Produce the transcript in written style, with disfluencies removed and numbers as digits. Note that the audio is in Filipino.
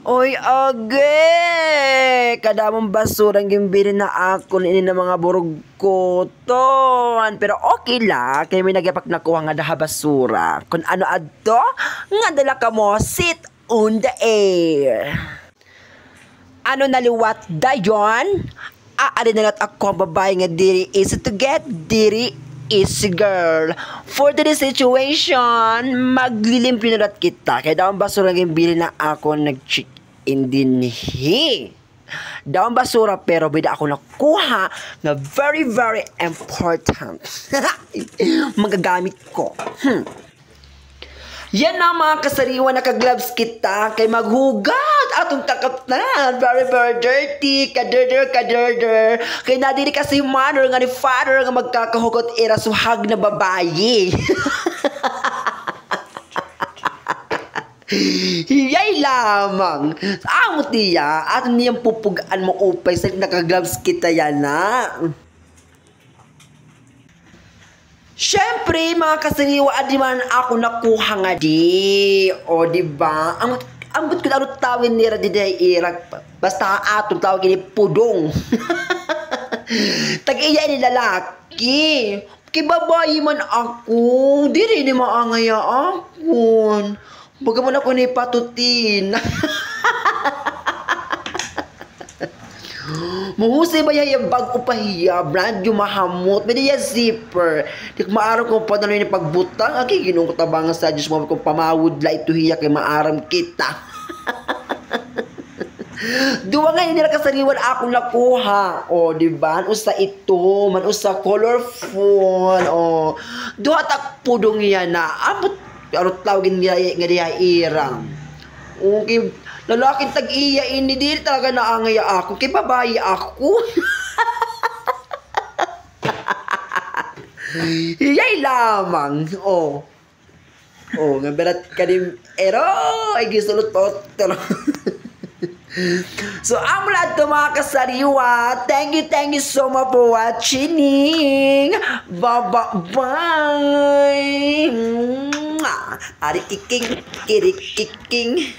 Oy, age! Kadamong basurang gimbili na ako ini ng mga burugkoton. Pero okay lang, kaya may nagyapak nakuha nga daha basura. Kung ano adto, nga dala ka mo, sit on the air. Ano naliwat dayon? Aari na lang ako ang babae nga diri easy to get, diri easy girl. For this situation, maglilimpyo na lang kita. Kaya daw ang basura ng bili na ako nag-check in din daw ang basura pero bida ako nakuha na very very important. Magagamit ko. Yan na mga kasariwan, naka-gloves kita kay maghugat atong takapnan. Very, very dirty, kaderder. Kay nadiri kasi mother nga ni father nga magkakahugot ira suhag na babayi. Hiyay lamang. Amot niya, at niyang pupugaan mo upay sa naka-gloves kita yan na. Siyempre, mga kasaniwa, di man ako nakuha nga di. O, diba? Ambot ko na tawin nila di irag. Basta atong tawag ini pudong. Tag-iya ni lalaki. Kibabayi man ako. Di rin ni maangaya akon. Baga man ako ni patutin. Mahusay ba yung bag upahiya, brand yung mahamot, may niya zipper. Di ko maaram kung pa na yung pagbutang, aki ginong ko tabangan sa Diyos mo kung pamawod la ito hiya kay maaram kita. Duwa nga nila kasariwan akong nakuha. O, diba? Usa ito, man usa colorful. O, duha tak pudong yan na. Amot, arot tawagin nga diya irang. Okay, lalaking tag-iya ini, di talaga naangaya ako. Kay babae ako. Iyay lamang. Oh, nga berat ka din. Ero, ay gisulot po. So, amulad to mga kasariwa. Thank you so much for watching. Bye-bye. Ari kiking, kiri kiking.